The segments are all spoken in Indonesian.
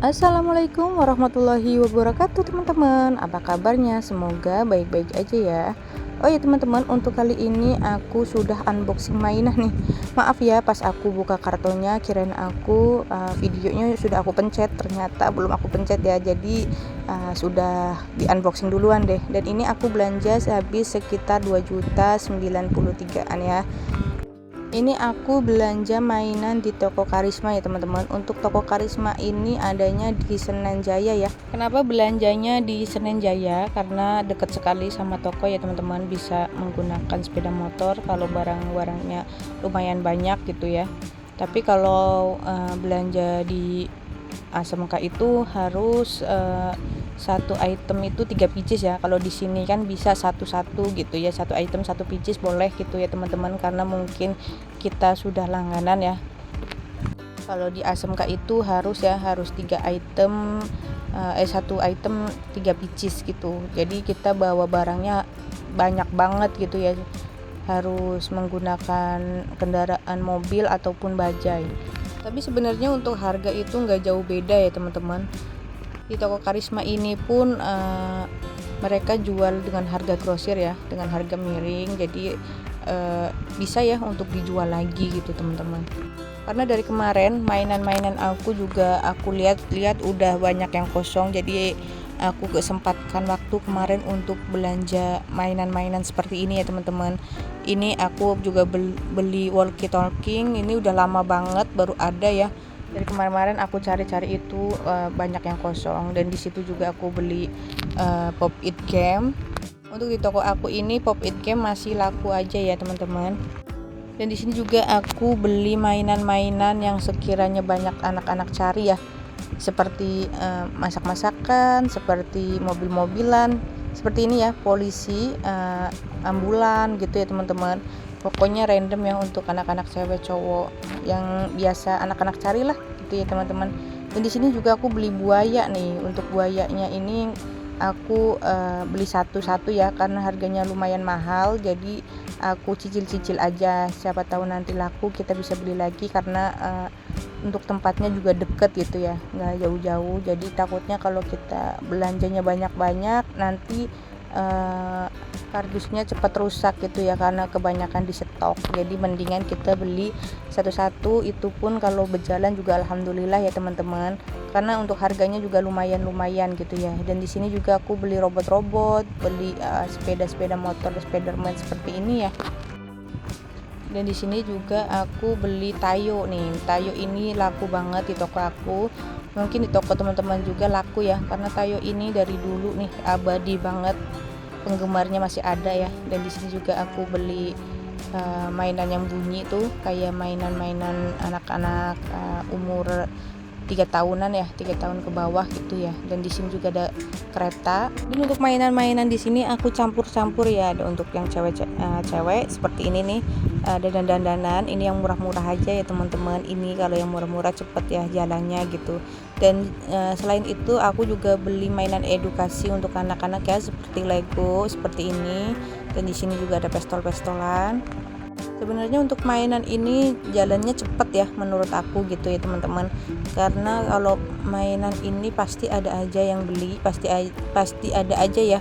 Assalamualaikum warahmatullahi wabarakatuh teman-teman. Apa kabarnya? Semoga baik-baik aja ya. Oh ya teman-teman, untuk kali ini aku sudah unboxing mainan nih. Maaf ya, pas aku buka kartonnya kirain aku videonya sudah aku pencet, ternyata belum aku pencet ya. Jadi sudah di unboxing duluan deh. Dan ini aku belanja habis sekitar 2.093.000-an ya. Ini aku belanja mainan di toko Karisma ya teman-teman. Untuk toko Karisma ini adanya di Senen Jaya ya. Kenapa belanjanya di Senen Jaya? Karena dekat sekali sama toko ya teman-teman. Bisa menggunakan sepeda motor kalau barang-barangnya lumayan banyak gitu ya. Tapi kalau belanja di ASMK itu harus satu item itu 3 pieces ya. Kalau di sini kan bisa satu-satu gitu ya, satu item satu pieces boleh gitu ya teman-teman, karena mungkin kita sudah langganan ya. Kalau di ASMK itu harus 3 item, satu item 3 pieces gitu. Jadi kita bawa barangnya banyak banget gitu ya, harus menggunakan kendaraan mobil ataupun bajai. Tapi sebenarnya untuk harga itu nggak jauh beda ya teman-teman. Di toko Karisma ini pun mereka jual dengan harga grosir ya, dengan harga miring. Jadi bisa ya untuk dijual lagi gitu teman-teman. Karena dari kemarin mainan-mainan aku juga aku lihat-lihat udah banyak yang kosong. Jadi aku kesempatkan waktu kemarin untuk belanja mainan-mainan seperti ini ya teman-teman. Ini aku juga beli walkie talkie. Ini udah lama banget baru ada ya. Dari kemarin aku cari-cari itu banyak yang kosong. Dan di situ juga aku beli pop it game. Untuk di toko aku ini pop it game masih laku aja ya teman-teman. Dan di sini juga aku beli mainan-mainan yang sekiranya banyak anak-anak cari ya, seperti masak-masakan, seperti mobil-mobilan, seperti ini ya, polisi, ambulan gitu ya teman-teman. Pokoknya random ya untuk anak-anak cewek cowok yang biasa anak-anak cari lah gitu ya teman-teman. Dan di sini juga aku beli buaya nih. Untuk buayanya ini aku beli satu-satu ya, karena harganya lumayan mahal. Jadi aku cicil-cicil aja, siapa tahu nanti laku kita bisa beli lagi, karena untuk tempatnya juga deket gitu ya, nggak jauh-jauh. Jadi takutnya kalau kita belanjanya banyak-banyak nanti kardusnya cepat rusak gitu ya, karena kebanyakan di stok. Jadi mendingan kita beli satu-satu, itu pun kalau berjalan juga alhamdulillah ya teman-teman, karena untuk harganya juga lumayan gitu ya. Dan di sini juga aku beli robot-robot, beli sepeda-sepeda motor, Spiderman seperti ini ya. Dan di sini juga aku beli tayo nih. Tayo ini laku banget di toko aku. Mungkin di toko teman-teman juga laku ya, karena tayo ini dari dulu nih abadi banget, penggemarnya masih ada ya. Dan di sini juga aku beli mainan yang bunyi tuh, kayak mainan-mainan anak-anak umur 3 tahunan ya, 3 tahun ke bawah gitu ya. Dan di sini juga ada kereta. Dan untuk mainan-mainan di sini aku campur-campur ya. Ada untuk yang cewek seperti ini nih, ada dandan-dandan. Ini yang murah-murah aja ya teman-teman. Ini kalau yang murah-murah cepet ya jalannya gitu. Dan selain itu aku juga beli mainan edukasi untuk anak-anak ya, seperti Lego seperti ini. Dan di sini juga ada pistol-pistolan. Sebenarnya untuk mainan ini jalannya cepet ya menurut aku gitu ya teman-teman, karena kalau mainan ini pasti ada aja yang beli, pasti ada aja ya,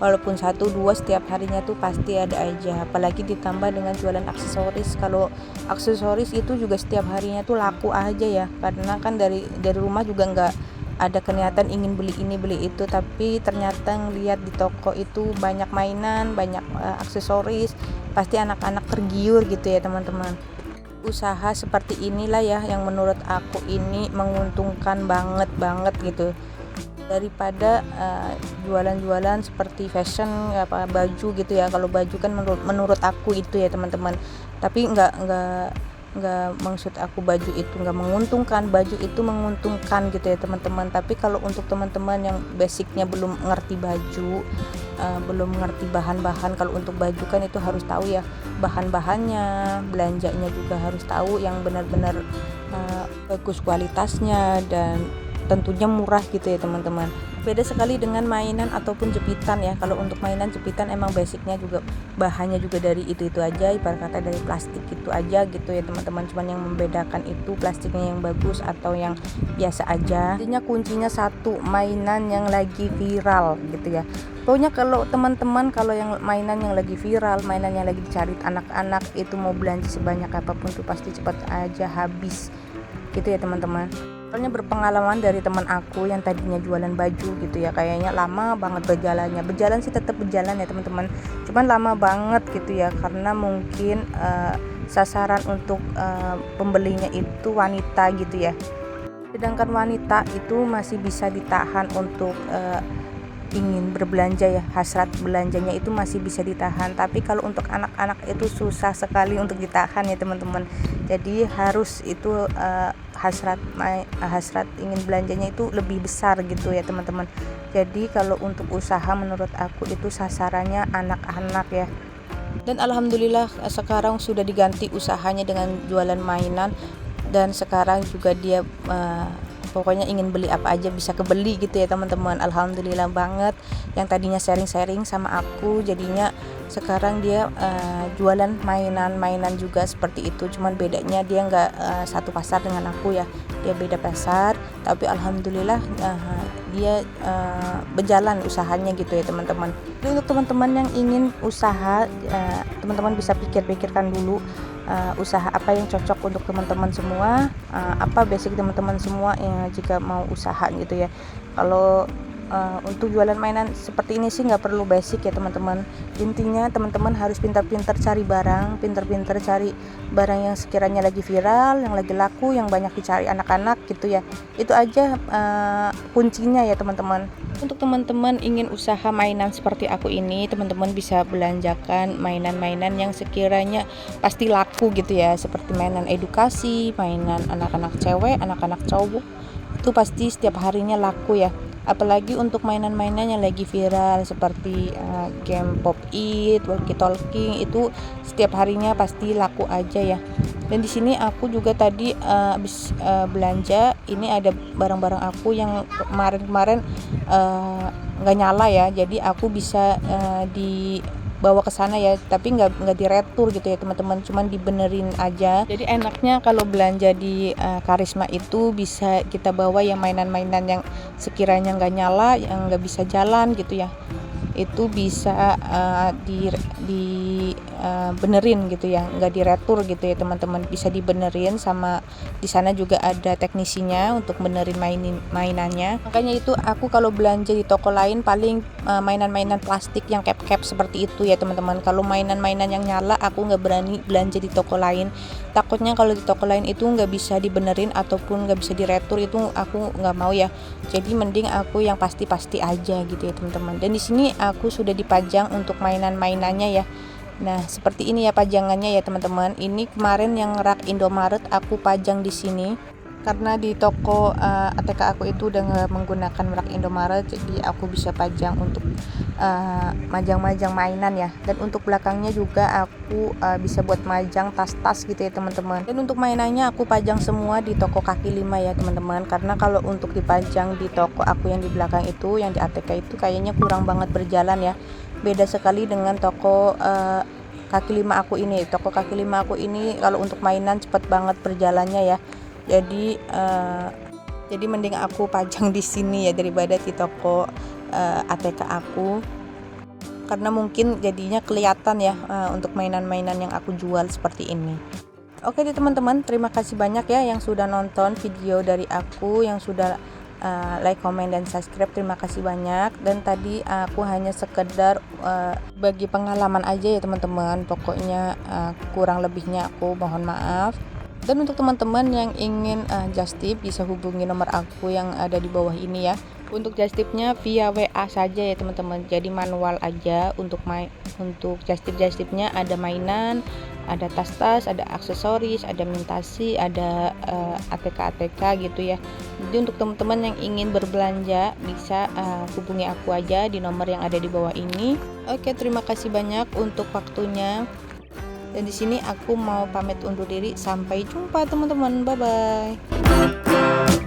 walaupun 1-2 setiap harinya tuh pasti ada aja. Apalagi ditambah dengan jualan aksesoris. Kalau aksesoris itu juga setiap harinya tuh laku aja ya, karena kan dari rumah juga nggak ada kenyataan ingin beli ini beli itu, tapi ternyata ngelihat di toko itu banyak mainan, banyak aksesoris, pasti anak-anak tergiur gitu ya teman-teman. Usaha seperti inilah ya yang menurut aku ini menguntungkan banget gitu, daripada jualan-jualan seperti fashion baju gitu ya. Kalau baju kan menurut aku itu ya teman-teman, tapi nggak maksud aku baju itu nggak menguntungkan, baju itu menguntungkan gitu ya teman-teman. Tapi kalau untuk teman-teman yang basicnya belum ngerti baju, belum ngerti bahan-bahan, kalau untuk baju kan itu harus tahu ya bahan-bahannya, belanjanya juga harus tahu yang benar-benar bagus kualitasnya dan tentunya murah gitu ya teman-teman. Beda sekali dengan mainan ataupun jepitan ya. Kalau untuk mainan jepitan emang basicnya juga bahannya juga dari itu aja, ibarat kata dari plastik itu aja gitu ya teman-teman. Cuman yang membedakan itu plastiknya yang bagus atau yang biasa aja. Intinya kuncinya satu, mainan yang lagi viral gitu ya. Pokoknya kalau teman-teman, kalau yang mainan yang lagi viral, mainan yang lagi dicari anak-anak itu mau belanja sebanyak apapun tuh pasti cepat aja habis gitu ya teman-teman. Soalnya berpengalaman dari teman aku yang tadinya jualan baju gitu ya, kayaknya lama banget berjalan sih tetap berjalan ya teman-teman, cuman lama banget gitu ya, karena mungkin sasaran untuk pembelinya itu wanita gitu ya, sedangkan wanita itu masih bisa ditahan untuk ingin berbelanja ya, hasrat belanjanya itu masih bisa ditahan. Tapi kalau untuk anak-anak itu susah sekali untuk ditahan ya teman-teman. Jadi harus itu hasrat ingin belanjanya itu lebih besar gitu ya teman-teman. Jadi kalau untuk usaha menurut aku itu sasarannya anak-anak ya. Dan alhamdulillah sekarang sudah diganti usahanya dengan jualan mainan, dan sekarang juga dia pokoknya ingin beli apa aja bisa kebeli gitu ya teman-teman. Alhamdulillah banget, yang tadinya sharing-sharing sama aku jadinya sekarang dia jualan mainan juga seperti itu. Cuman bedanya dia nggak satu pasar dengan aku ya, dia beda pasar, tapi alhamdulillah dia berjalan usahanya gitu ya teman-teman. Jadi untuk teman-teman yang ingin usaha, teman-teman bisa pikirkan dulu usaha apa yang cocok untuk teman-teman semua, apa basic teman-teman semua jika mau usaha gitu ya. Kalau untuk jualan mainan seperti ini sih nggak perlu basic ya teman-teman. Intinya teman-teman harus pintar-pintar cari barang, pintar-pintar cari barang yang sekiranya lagi viral, yang lagi laku, yang banyak dicari anak-anak gitu ya. Itu aja kuncinya ya teman-teman. Untuk teman-teman ingin usaha mainan seperti aku ini, teman-teman bisa belanjakan mainan-mainan yang sekiranya pasti laku gitu ya, seperti mainan edukasi, mainan anak-anak cewek, anak-anak cowok, itu pasti setiap harinya laku ya. Apalagi untuk mainan-mainan yang lagi viral seperti game Pop It, Walkie Talkie, itu setiap harinya pasti laku aja ya. Dan di sini aku juga tadi habis belanja, ini ada barang-barang aku yang kemarin nggak nyala ya, jadi aku bisa dibawa ke sana ya, tapi nggak diretur gitu ya teman-teman, cuman dibenerin aja. Jadi enaknya kalau belanja di Karisma itu bisa kita bawa yang mainan-mainan yang sekiranya nggak nyala, yang nggak bisa jalan gitu ya, itu bisa benerin gitu ya, nggak diretur gitu ya teman-teman, bisa dibenerin, sama di sana juga ada teknisinya untuk benerin mainannya. Makanya itu aku kalau belanja di toko lain paling mainan-mainan plastik yang cap seperti itu ya teman-teman. Kalau mainan-mainan yang nyala aku nggak berani belanja di toko lain, takutnya kalau di toko lain itu nggak bisa dibenerin ataupun nggak bisa diretur, itu aku nggak mau ya. Jadi mending aku yang pasti-pasti aja gitu ya teman-teman. Dan di sini aku sudah dipajang untuk mainan-mainannya ya. Nah, seperti ini ya pajangannya ya teman-teman. Ini kemarin yang rak Indomaret aku pajang di sini. Karena di toko ATK aku itu udah nggak menggunakan rak Indomaret, jadi aku bisa pajang untuk majang-majang mainan ya. Dan untuk belakangnya juga aku bisa buat majang tas-tas gitu ya teman-teman. Dan untuk mainannya aku pajang semua di toko kaki lima ya teman-teman. Karena kalau untuk dipajang di toko aku yang di belakang itu, yang di ATK itu kayaknya kurang banget berjalan ya. Beda sekali dengan toko kaki lima aku ini. Toko kaki lima aku ini kalau untuk mainan cepet banget berjalannya ya. Jadi mending aku pajang di sini ya daripada di toko ATK aku, karena mungkin jadinya kelihatan ya untuk mainan-mainan yang aku jual seperti ini. Oke deh teman-teman, terima kasih banyak ya yang sudah nonton video dari aku, yang sudah like, comment, dan subscribe. Terima kasih banyak. Dan tadi aku hanya sekedar bagi pengalaman aja ya teman-teman. Pokoknya kurang lebihnya aku mohon maaf. Dan untuk teman-teman yang ingin just tip bisa hubungi nomor aku yang ada di bawah ini ya. Untuk just tipnya via WA saja ya teman-teman. Jadi manual aja untuk just tipnya ada mainan, ada tas-tas, ada aksesoris, ada mintasi, ada ATK gitu ya. Jadi untuk teman-teman yang ingin berbelanja bisa hubungi aku aja di nomor yang ada di bawah ini. Oke, terima kasih banyak untuk waktunya. Dan di sini aku mau pamit undur diri. Sampai jumpa teman-teman. Bye bye.